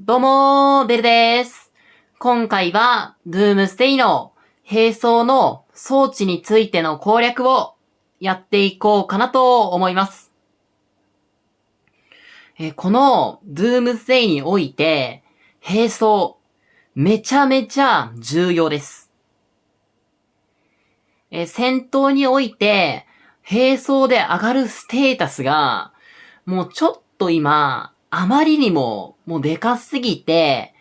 どうもー、ベルです。今回は、ドゥームステイの並走の装置についての攻略をやっていこうかなと思います。このドゥームステイにおいて、並走、めちゃめちゃ重要です。戦闘において、並走で上がるステータスが、もうちょっと今、あまりにも、もうでかすぎて、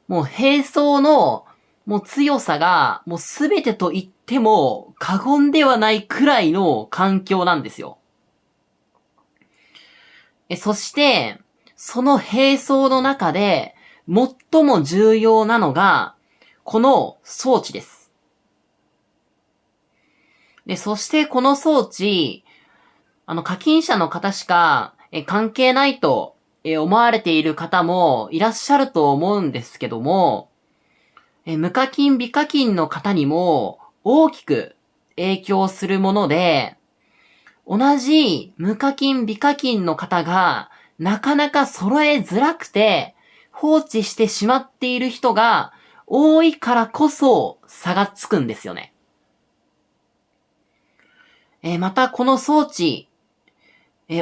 もう並走の、もう強さが、もうすべてと言っても過言ではないくらいの環境なんですよ。そして、その並走の中で、最も重要なのが、この装置です。そしてこの装置、課金者の方しか、関係ないと、思われている方もいらっしゃると思うんですけども、無課金、美課金の方にも大きく影響するもので、同じ無課金、美課金の方がなかなか揃えづらくて放置してしまっている人が多いからこそ差がつくんですよね。またこの装置、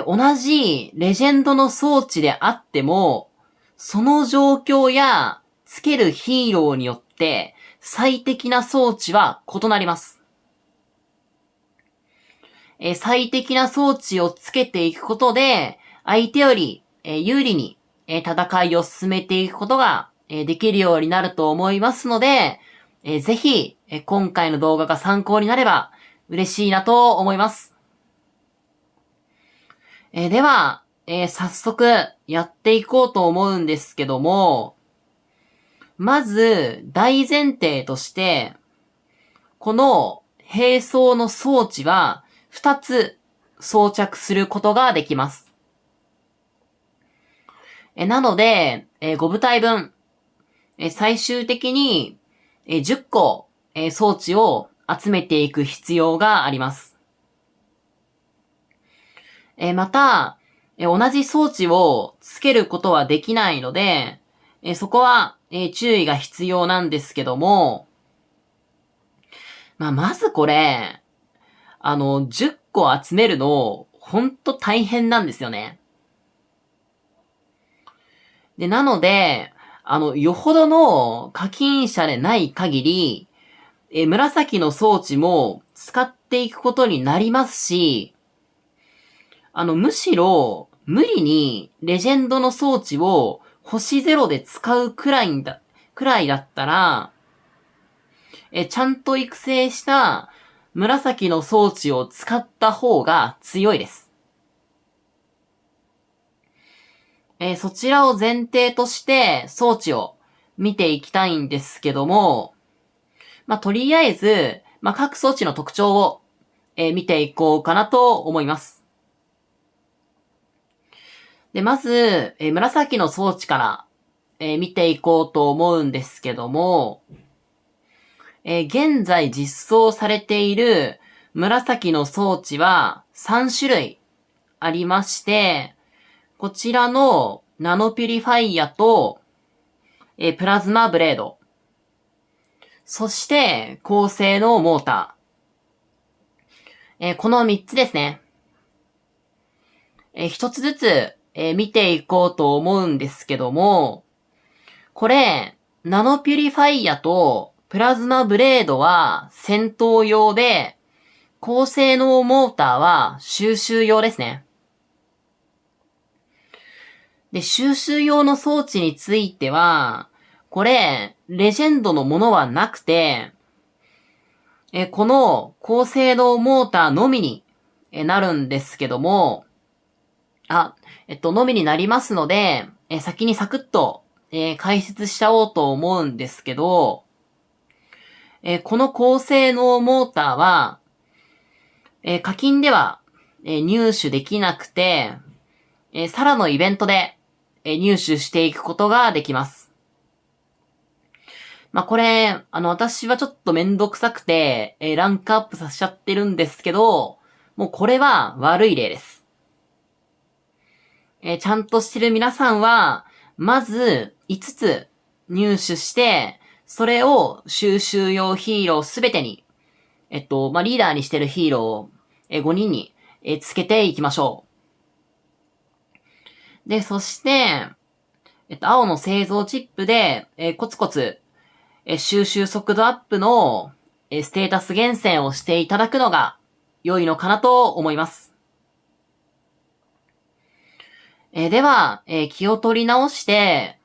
同じレジェンドの装置であっても、その状況やつけるヒーローによって最適な装置は異なります。最適な装置をつけていくことで、相手より有利に戦いを進めていくことができるようになると思いますので、ぜひ今回の動画が参考になれば嬉しいなと思います。では、早速やっていこうと思うんですけども、まず大前提として、この並走の装置は2つ装着することができます。なので、5部隊分、最終的に10個装置を集めていく必要があります。また、同じ装置をつけることはできないので、そこは注意が必要なんですけども、まずこれ、10個集めるの、ほんと大変なんですよね。で、なので、よほどの課金者でない限り、紫の装置も使っていくことになりますし、むしろ、無理にレジェンドの装置を星0で使うくらいだったら、ちゃんと育成した紫の装置を使った方が強いです。そちらを前提として装置を見ていきたいんですけども、とりあえず、各装置の特徴を、見ていこうかなと思います。で、まず、紫の装置から、見ていこうと思うんですけども、現在実装されている紫の装置は3種類ありまして、こちらのナノピュリファイアと、プラズマブレード、そして高性能モーター、この3つですね。一つずつ、見ていこうと思うんですけども、これ、ナノピュリファイアとプラズマブレードは戦闘用で、高性能モーターは収集用ですね。で、収集用の装置については、これ、レジェンドのものはなくて、この高性能モーターのみになるんですけども、のみになりますので、先にサクッと、解説しちゃおうと思うんですけど、この高性能モーターは、課金では、入手できなくて、さらのイベントで、入手していくことができます。これ、私はちょっとめんどくさくて、ランクアップさせちゃってるんですけど、もうこれは悪い例です。ちゃんとしてる皆さんは、まず5つ入手して、それを収集用ヒーローすべてに、リーダーにしてるヒーローを5人につけていきましょう。で、そして、青の製造チップで、コツコツ、収集速度アップの、ステータス厳選をしていただくのが良いのかなと思います。では、気を取り直して、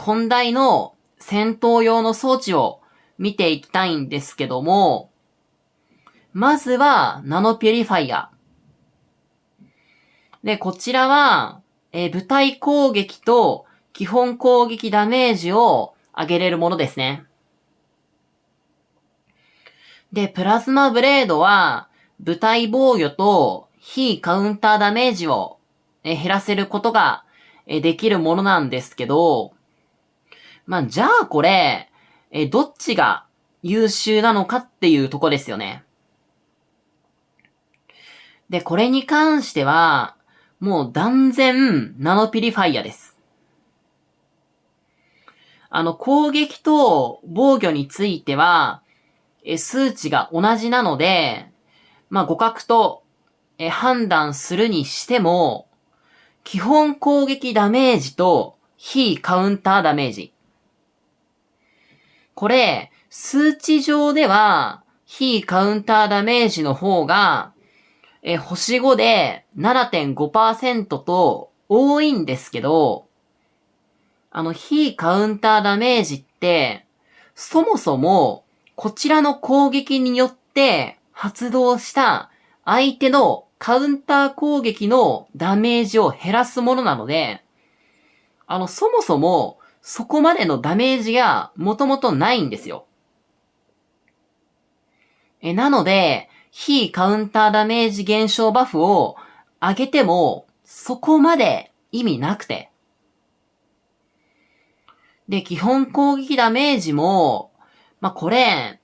本題の戦闘用の装置を見ていきたいんですけども、まずは、ナノピュリファイア。で、こちらは、部隊攻撃と基本攻撃ダメージを上げれるものですね。で、プラズマブレードは、部隊防御と非カウンターダメージを減らせることができるものなんですけど、じゃあこれ、どっちが優秀なのかっていうとこですよね。で、これに関しては、もう断然ナノピュリファイアです。攻撃と防御については、数値が同じなので、互角と判断するにしても、基本攻撃ダメージと非カウンターダメージ。これ、数値上では、非カウンターダメージの方が、星5で 7.5% と多いんですけど、非カウンターダメージって、そもそも、こちらの攻撃によって発動した相手のカウンター攻撃のダメージを減らすものなので、そもそも、そこまでのダメージがもともとないんですよ。なので、非カウンターダメージ減少バフを上げても、そこまで意味なくて。で、基本攻撃ダメージも、これ、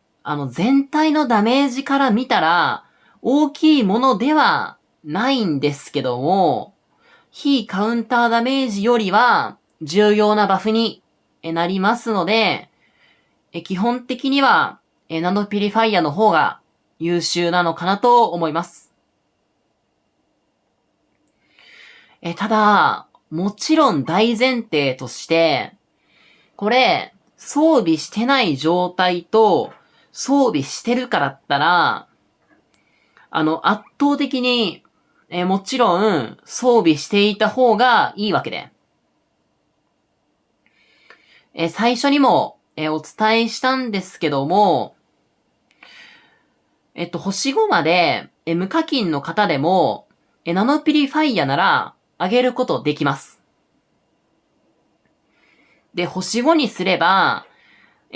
全体のダメージから見たら、大きいものではないんですけども、非カウンターダメージよりは重要なバフになりますので、基本的にはナノピュリファイアの方が優秀なのかなと思います。ただ、もちろん大前提として、これ、装備してない状態と装備してるからだったら、圧倒的に、もちろん装備していた方がいいわけで。最初にも、お伝えしたんですけども、星5まで、無課金の方でも、ナノピュリファイアなら、上げることできます。で、星5にすれば、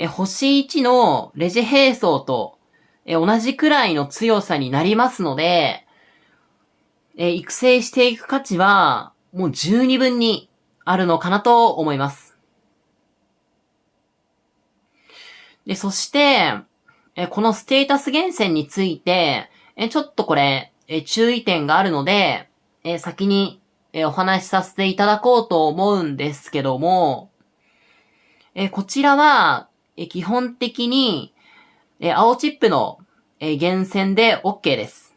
星1のレジ兵装と、同じくらいの強さになりますので、育成していく価値は、もう十二分にあるのかなと思います。で、そして、このステータス厳選について、ちょっとこれ、注意点があるので、先に、お話しさせていただこうと思うんですけども、こちらは、基本的に、青チップの、厳選で OK です。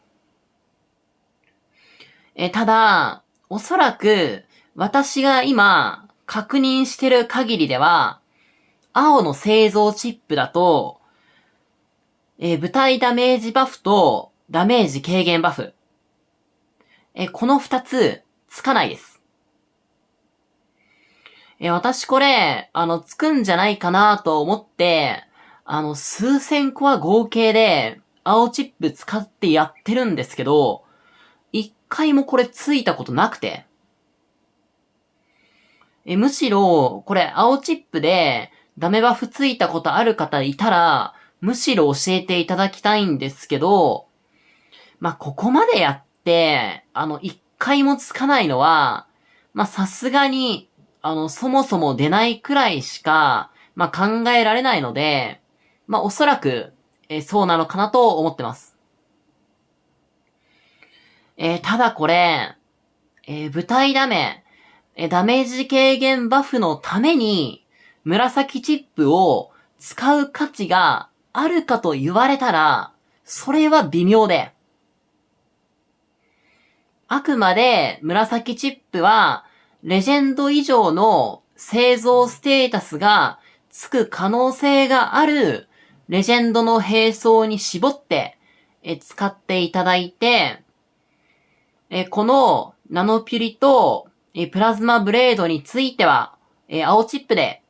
ただ、おそらく、私が今、確認してる限りでは、青の製造チップだと、部隊ダメージバフとダメージ軽減バフ。この二つ、つかないです。私これ、つくんじゃないかなと思って、数千個は合計で、青チップ使ってやってるんですけど、一回もこれついたことなくて。むしろ、これ青チップで、ダメバフついたことある方いたら、むしろ教えていただきたいんですけど、ここまでやって、一回もつかないのは、さすがに、そもそも出ないくらいしか、考えられないので、おそらく、そうなのかなと思ってます。ただこれ、部隊ダメ、ダメージ軽減バフのために、紫チップを使う価値があるかと言われたら、それは微妙で。あくまで紫チップは、レジェンド以上の製造ステータスがつく可能性があるレジェンドの兵装に絞って使っていただいて、このナノピュリとプラズマブレードについては、青チップで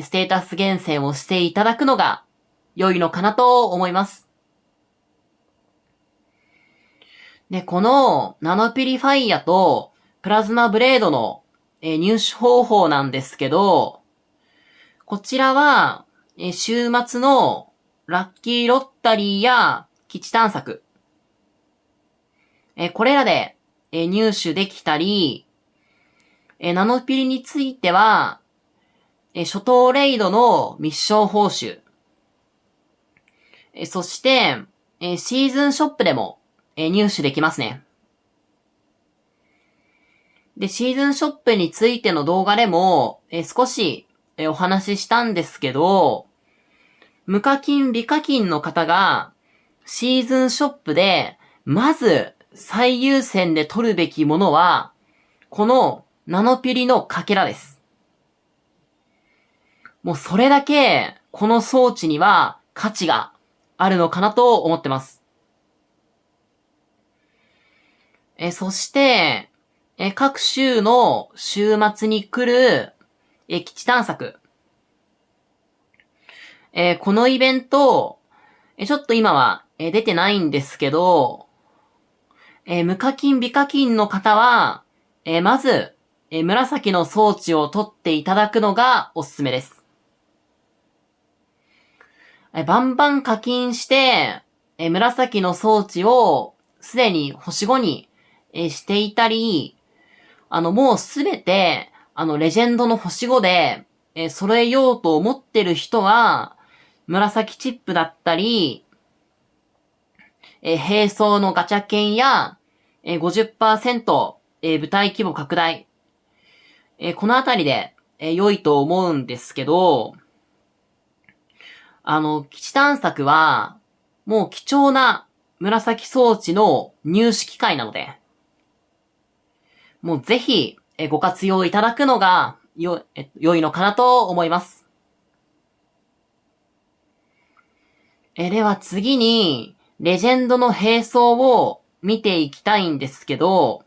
ステータス厳選をしていただくのが良いのかなと思います。で、このナノピュリファイアとプラズマブレードの入手方法なんですけど、こちらは週末のラッキーロッタリーや基地探索、これらで入手できたり、ナノピュリについては、初等レイドのミッション報酬、そして、シーズンショップでも入手できますね。で、シーズンショップについての動画でも、少しお話ししたんですけど、無課金、美課金の方が、シーズンショップで、まず最優先で取るべきものは、このナノピュリのかけらです。もうそれだけ、この装置には価値があるのかなと思ってます。そして、各週の週末に来る、基地探索。このイベント、ちょっと今は、出てないんですけど、無課金、美課金の方は、まず、紫の装置を取っていただくのがおすすめです。バンバン課金して、紫の装置をすでに星5に、していたり、もうすべて、レジェンドの星5で、揃えようと思ってる人は、紫チップだったり、兵装のガチャ券や、50%、部隊規模拡大、このあたりで、良いと思うんですけど、基地探索は、もう貴重な紫装置の入手機会なので、もうぜひ、ご活用いただくのが良いのかなと思います。では次に、レジェンドの兵装を見ていきたいんですけど、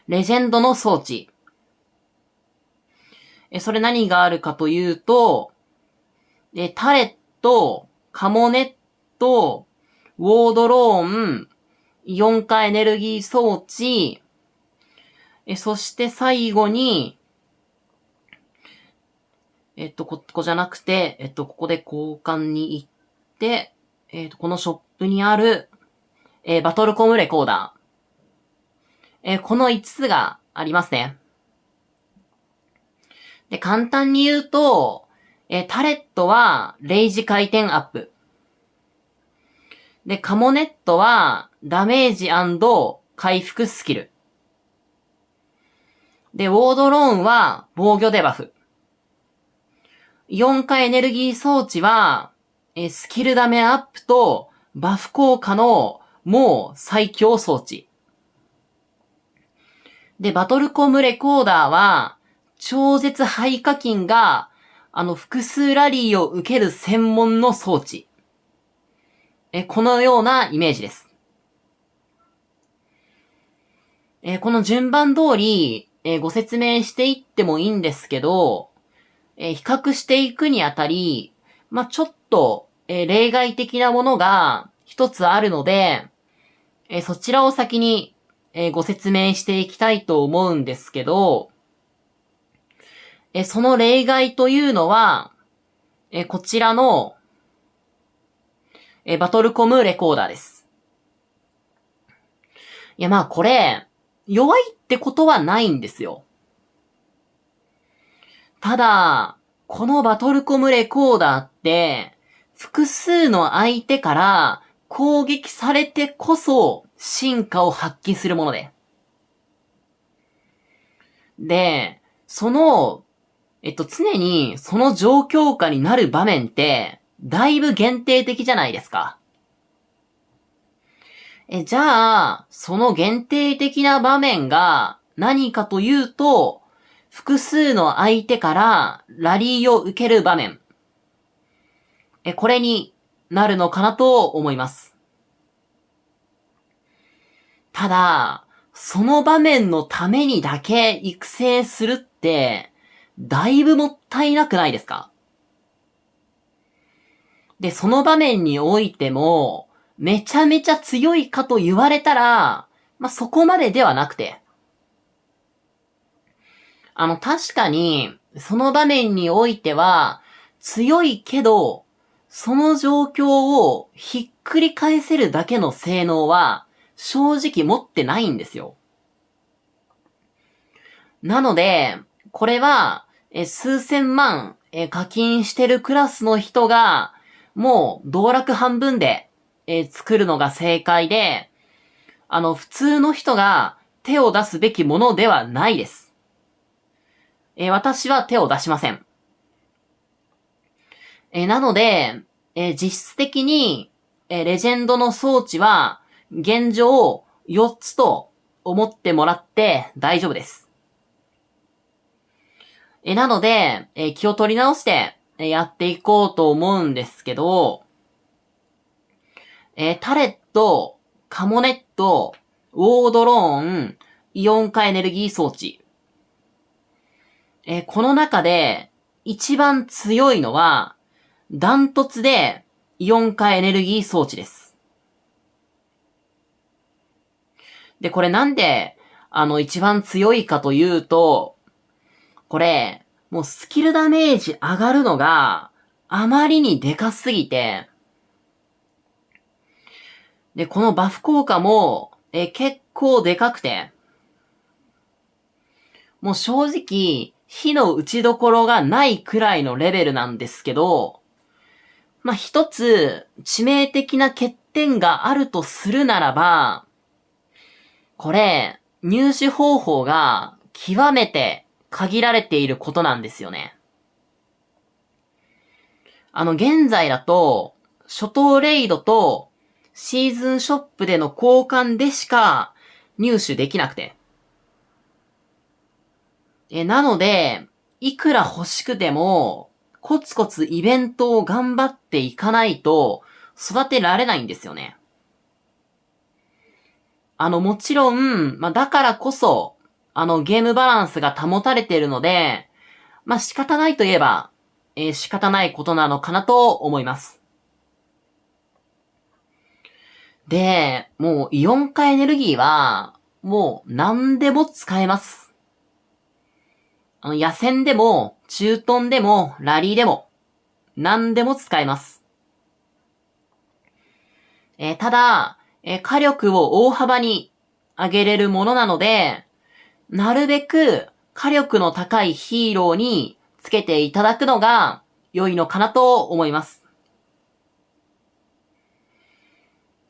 レジェンドの装置。それ何があるかというと、タレット、カモネット、ウォードローン、イオン化エネルギー装置、そして最後に、ここじゃなくて、ここで交換に行って、このショップにある、バトルコムレコーダー。この5つがありますね。で、簡単に言うと、タレットは、レイジ回転アップ。で、カモネットは、ダメージ&回復スキル。で、ウォードローンは、防御デバフ。イオン化エネルギー装置は、スキルダメアップと、バフ効果の、もう最強装置。で、バトルコムレコーダーは、超絶廃課金が、複数ラリーを受ける専門の装置。このようなイメージです。この順番通り、ご説明していってもいいんですけど、比較していくにあたり、ちょっと、例外的なものが一つあるので、そちらを先に、ご説明していきたいと思うんですけど、その例外というのは、こちらの、バトルコムレコーダーです。いやこれ、弱いってことはないんですよ。ただ、このバトルコムレコーダーって、複数の相手から攻撃されてこそ進化を発揮するもので。で、常にその状況下になる場面って、だいぶ限定的じゃないですか。じゃあ、その限定的な場面が何かというと、複数の相手からラリーを受ける場面。これになるのかなと思います。ただ、その場面のためにだけ育成するって、だいぶもったいなくないですか？で、その場面においても、めちゃめちゃ強いかと言われたら、そこまでではなくて。確かに、その場面においては、強いけど、その状況をひっくり返せるだけの性能は、正直持ってないんですよ。なので、これは、数千万、課金してるクラスの人が、もう、道楽半分で、作るのが正解で、普通の人が手を出すべきものではないです。私は手を出しません。なので、実質的に、レジェンドの装置は、現状4つと思ってもらって大丈夫です。なので、気を取り直して、やっていこうと思うんですけど、タレット、カモネット、ウォードローン、イオン化エネルギー装置。この中で一番強いのは、ダントツでイオン化エネルギー装置です。で、これなんで、一番強いかというと、これ、もうスキルダメージ上がるのがあまりにでかすぎて、で、このバフ効果も、結構でかくて、もう正直、火の打ちどころがないくらいのレベルなんですけど、一つ、致命的な欠点があるとするならば、これ、入手方法が極めて限られていることなんですよね。現在だと、初等レイドとシーズンショップでの交換でしか入手できなくて。なので、いくら欲しくても、コツコツイベントを頑張っていかないと育てられないんですよね。もちろん、だからこそ、ゲームバランスが保たれているので、仕方ないといえば、仕方ないことなのかなと思います。で、もうイオン化エネルギーは、もう何でも使えます。野戦でも、駐屯でも、ラリーでも、何でも使えます。ただ、火力を大幅に上げれるものなので、なるべく火力の高いヒーローにつけていただくのが良いのかなと思います。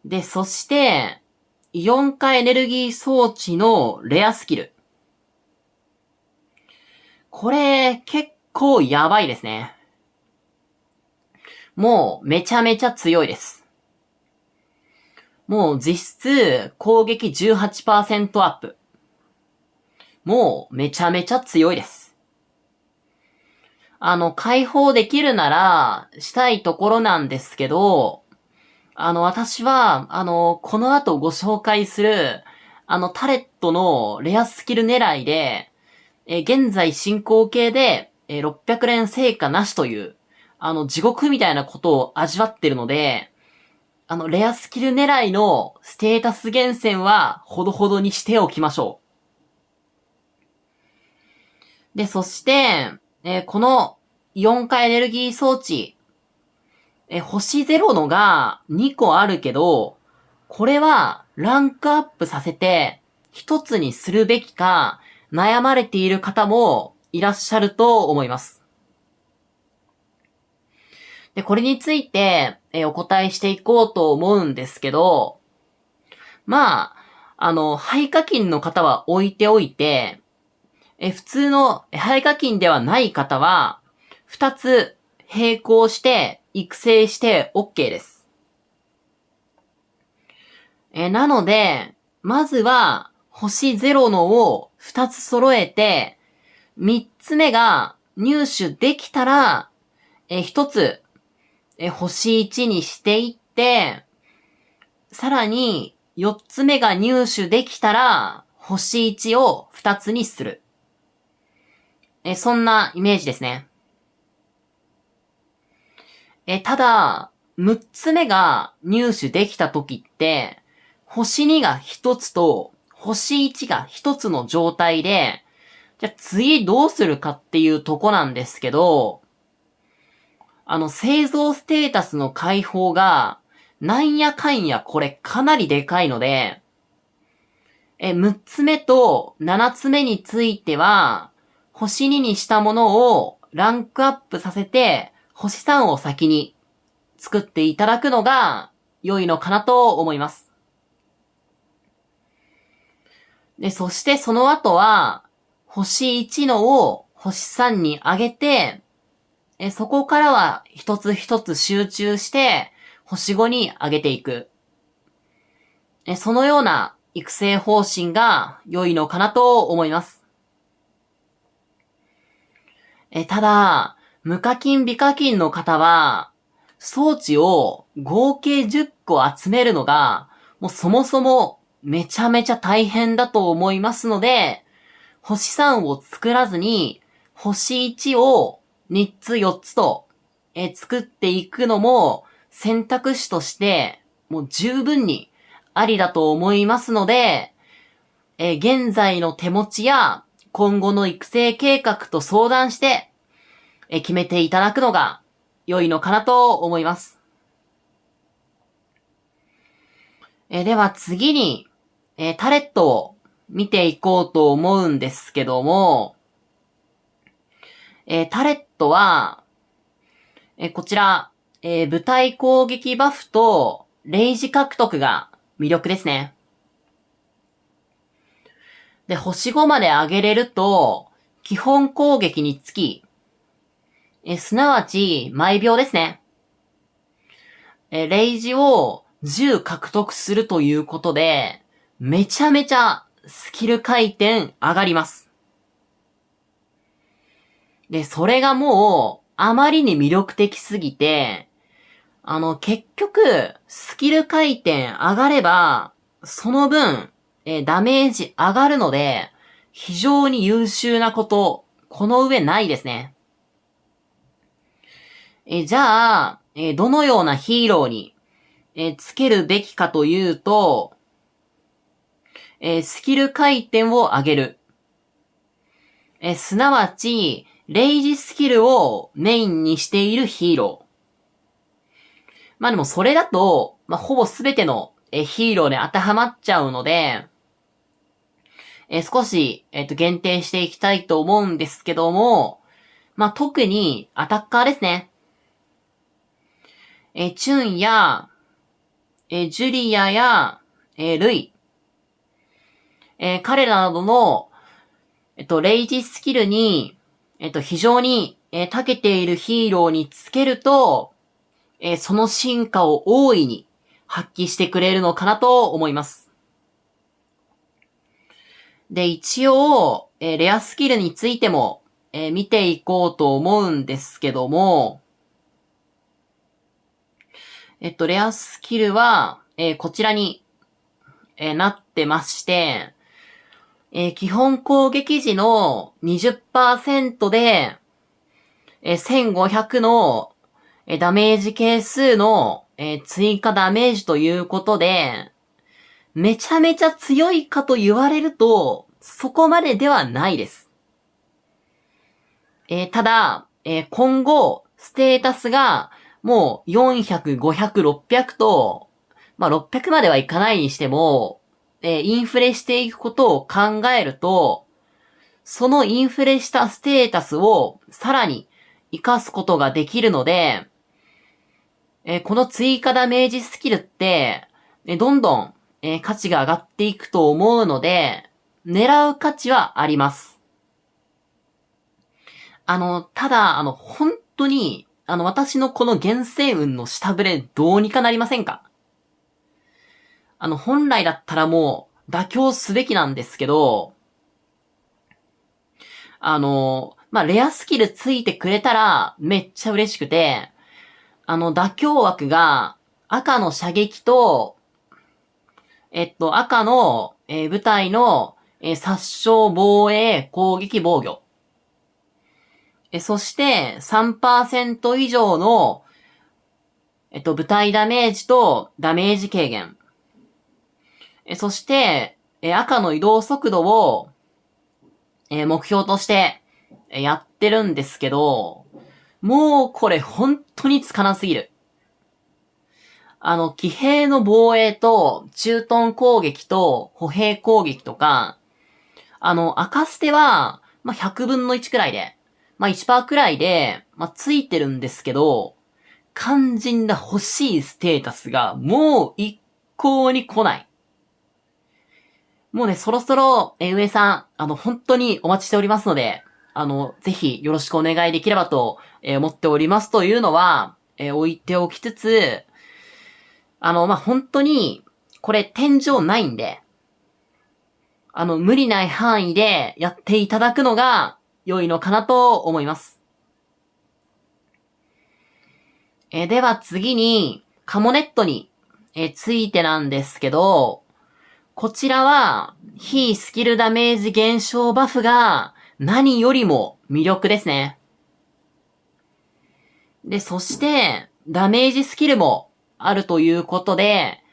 で、そして、イオン化エネルギー装置のレアスキル。これ、結構やばいですね。もう、めちゃめちゃ強いです。もう、実質、攻撃 18% アップ。もう、めちゃめちゃ強いです。解放できるなら、したいところなんですけど、私は、この後ご紹介する、タレットのレアスキル狙いで、現在進行形で、600連成果なしという、地獄みたいなことを味わってるので、レアスキル狙いのステータス厳選は、ほどほどにしておきましょう。で、そして、この、イオン化エネルギー装置、星0のが2個あるけど、これはランクアップさせて一つにするべきか悩まれている方もいらっしゃると思います。で、これについて、お答えしていこうと思うんですけど、廃課金の方は置いておいて、普通の配下金ではない方は、2つ並行して育成して OK です。なので、まずは星0のを2つ揃えて、3つ目が入手できたら、1つ、星1にしていって、さらに4つ目が入手できたら、星1を2つにする。そんなイメージですね。ただ、6つ目が入手できた時って、星2が1つと、星1が1つの状態で、じゃあ次どうするかっていうとこなんですけど、製造ステータスの解放が、なんやかんやこれかなりでかいので、6つ目と7つ目については、星2にしたものをランクアップさせて、星3を先に作っていただくのが良いのかなと思います。で、そしてその後は、星1のを星3に上げて、そこからは一つ一つ集中して、星5に上げていく。そのような育成方針が良いのかなと思います。ただ、無課金美課金の方は、装置を合計10個集めるのが、もうそもそもめちゃめちゃ大変だと思いますので、星3を作らずに、星1を3つ4つと、作っていくのも選択肢としてもう十分にありだと思いますので、現在の手持ちや今後の育成計画と相談して、決めていただくのが良いのかなと思います。では次に、タレットを見ていこうと思うんですけども、タレットは、こちら、部隊攻撃バフとレイジ獲得が魅力ですね。で、星5まで上げれると、基本攻撃につき、すなわち、毎秒ですね。レイジを10獲得するということで、めちゃめちゃスキル回転上がります。で、それがもう、あまりに魅力的すぎて、結局、スキル回転上がれば、その分、ダメージ上がるので、非常に優秀なこと、この上ないですね。じゃあ、どのようなヒーローに、つけるべきかというと、スキル回転を上げる。すなわち、レイジスキルをメインにしているヒーロー。まあでもそれだと、ほぼすべてのヒーローで当てはまっちゃうので、少し、限定していきたいと思うんですけども、特にアタッカーですね。チュンや、ジュリアや、ルイ。彼らなどの、レイジスキルに、非常に、長けているヒーローにつけると、その進化を大いに発揮してくれるのかなと思います。で、一応、レアスキルについても、見ていこうと思うんですけども、レアスキルは、こちらに、なってまして、基本攻撃時の 20% で、1500のダメージ係数の追加ダメージということで、めちゃめちゃ強いかと言われると、そこまでではないです。ただ、今後、ステータスがもう400、500、600と、600まではいかないにしても、インフレしていくことを考えると、そのインフレしたステータスをさらに活かすことができるので、この追加ダメージスキルって、どんどん、価値が上がっていくと思うので、狙う価値はあります。ただ、本当に、私のこの厳選運の下振れどうにかなりませんか？本来だったらもう妥協すべきなんですけど、レアスキルついてくれたらめっちゃ嬉しくて、妥協枠が赤の射撃と、赤の、部隊の、殺傷防衛攻撃防御。そして3% 以上の、部隊ダメージとダメージ軽減。そして、赤の移動速度を、目標として、やってるんですけど、もうこれ本当につかなすぎる。騎兵の防衛と、駐屯攻撃と、歩兵攻撃とか、赤捨ては、100分の1くらいで、1% くらいで、ついてるんですけど、肝心な欲しいステータスが、もう一向に来ない。もうね、そろそろ、上さん、本当にお待ちしておりますので、ぜひよろしくお願いできればと、思っておりますというのは、置いておきつつ、本当に、これ天井ないんで、無理ない範囲でやっていただくのが良いのかなと思います。では次に、カモネットに、ついてなんですけど、こちらは、非スキルダメージ減少バフが何よりも魅力ですね。で、そして、ダメージスキルもあるということで、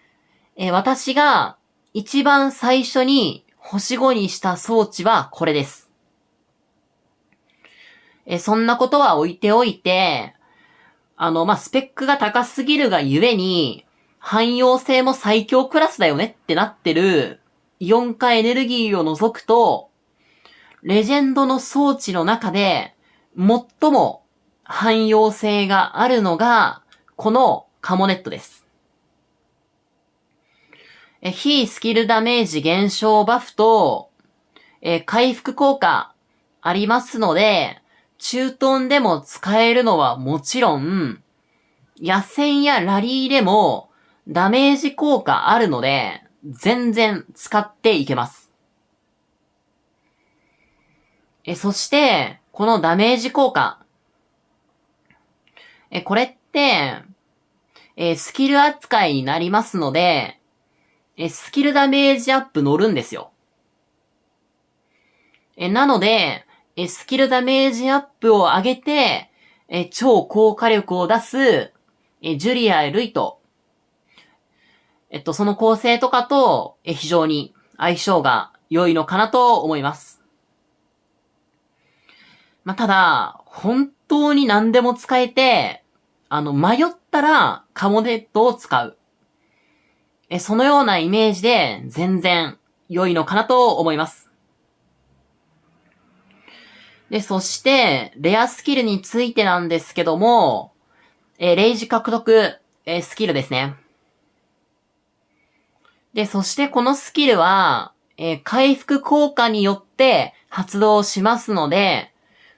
私が一番最初に星5にした装置はこれです。そんなことは置いておいて、スペックが高すぎるがゆえに、汎用性も最強クラスだよねってなってる、イオン化エネルギーを除くと、レジェンドの装置の中で、最も汎用性があるのが、このカモネットです。非スキルダメージ減少バフと、回復効果ありますので、駐屯でも使えるのはもちろん、野戦やラリーでもダメージ効果あるので、全然使っていけます。そして、このダメージ効果。これって、スキル扱いになりますので、スキルダメージアップ乗るんですよ。なので、スキルダメージアップを上げて、超高火力を出す、ジュリアやルイと、その構成とかと、非常に相性が良いのかなと思います。ただ、本当に何でも使えて、迷ったらカモネットを使う。そのようなイメージで全然良いのかなと思います。で、そして、レアスキルについてなんですけども、レイジ獲得、スキルですね。で、そしてこのスキルは、回復効果によって発動しますので、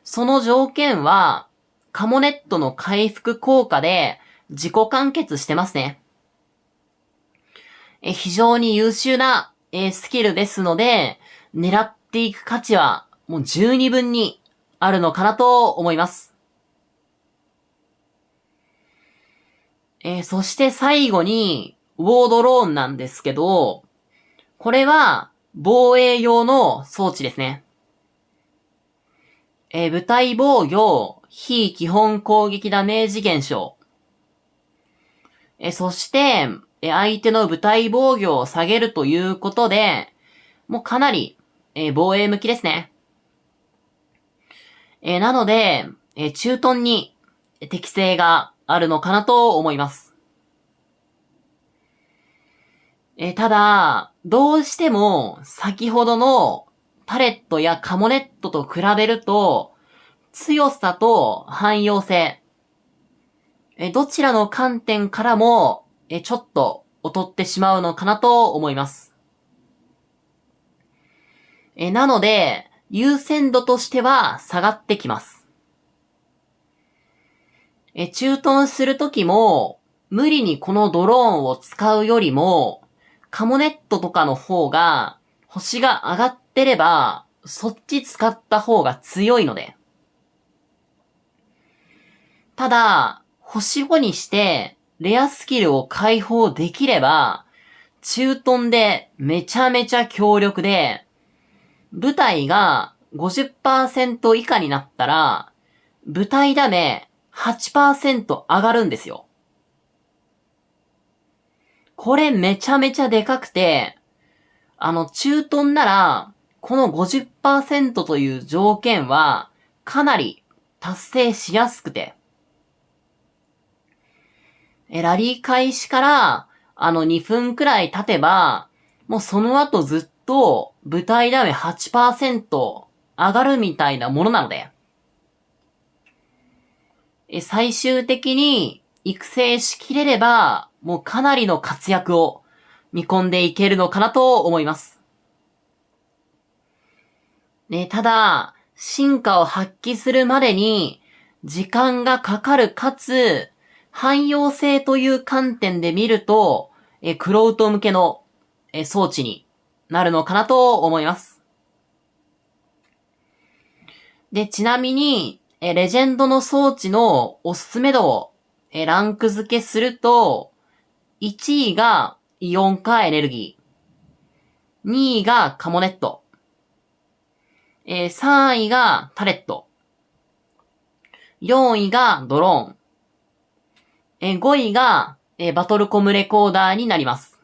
その条件は、カモネットの回復効果で自己完結してますね。非常に優秀な、スキルですので、狙っていく価値はもう十二分にあるのかなと思います。そして最後に、ウォードローンなんですけど、これは防衛用の装置ですね。部隊防御、非基本攻撃ダメージ減少。そして、相手の部隊防御を下げるということで、もうかなり、防衛向きですね。なので、駐屯に適性があるのかなと思います。ただ、どうしても先ほどのパレットやカモネットと比べると、強さと汎用性、どちらの観点からも、ちょっと劣ってしまうのかなと思います。なので、優先度としては下がってきます。駐屯するときも、無理にこのドローンを使うよりも、カモネットとかの方が、星が上がってれば、そっち使った方が強いので。ただ、星5にして、レアスキルを解放できれば、駐屯でめちゃめちゃ強力で、部隊が 50% 以下になったら、部隊ダメ 8% 上がるんですよ。これめちゃめちゃでかくて、駐屯なら、この 50% という条件は、かなり達成しやすくて、ラリー開始から、2分くらい経てば、もうその後ずっと、部隊ダメ 8% 上がるみたいなものなので、最終的に育成しきれれば、もうかなりの活躍を見込んでいけるのかなと思います。ね、ただ、進化を発揮するまでに、時間がかかるかつ、汎用性という観点で見ると、クロウト向けの、装置になるのかなと思います。で、ちなみに、レジェンドの装置のおすすめ度を、ランク付けすると、1位がイオン化エネルギー、2位がカモネット、3位がタレット、4位がドローン、5位が、バトルコムレコーダーになります。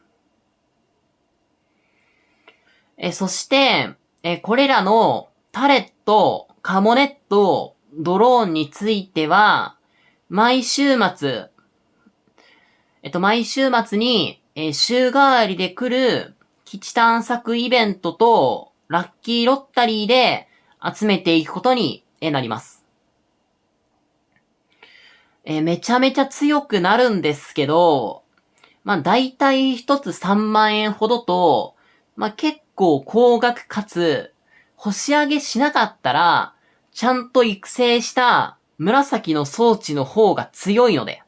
そして、これらのタレット、カモネット、ドローンについては、毎週末に、週替わりで来る基地探索イベントとラッキーロッタリーで集めていくことになります。めちゃめちゃ強くなるんですけど、だいたい一つ3万円ほどと、結構高額かつ、星上げしなかったら、ちゃんと育成した紫の装置の方が強いので。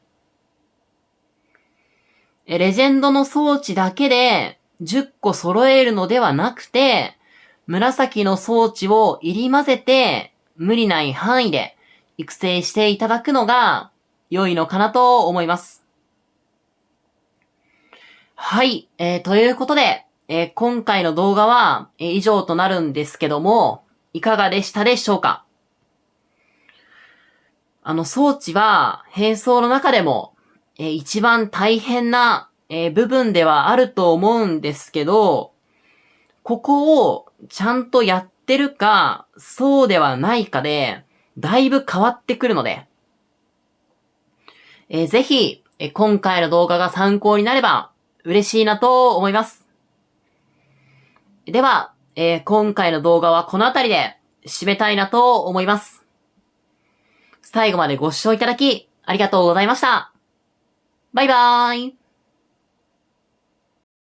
レジェンドの装置だけで10個揃えるのではなくて、紫の装置を入り混ぜて、無理ない範囲で育成していただくのが良いのかなと思います。はい、ということで、今回の動画は、以上となるんですけども、いかがでしたでしょうか？装置は変装の中でも、一番大変な、部分ではあると思うんですけど、ここをちゃんとやってるか、そうではないかで、だいぶ変わってくるので、ぜひ、今回の動画が参考になれば嬉しいなと思います。では、今回の動画はこのあたりで締めたいなと思います。最後までご視聴いただきありがとうございました。バイバーイ。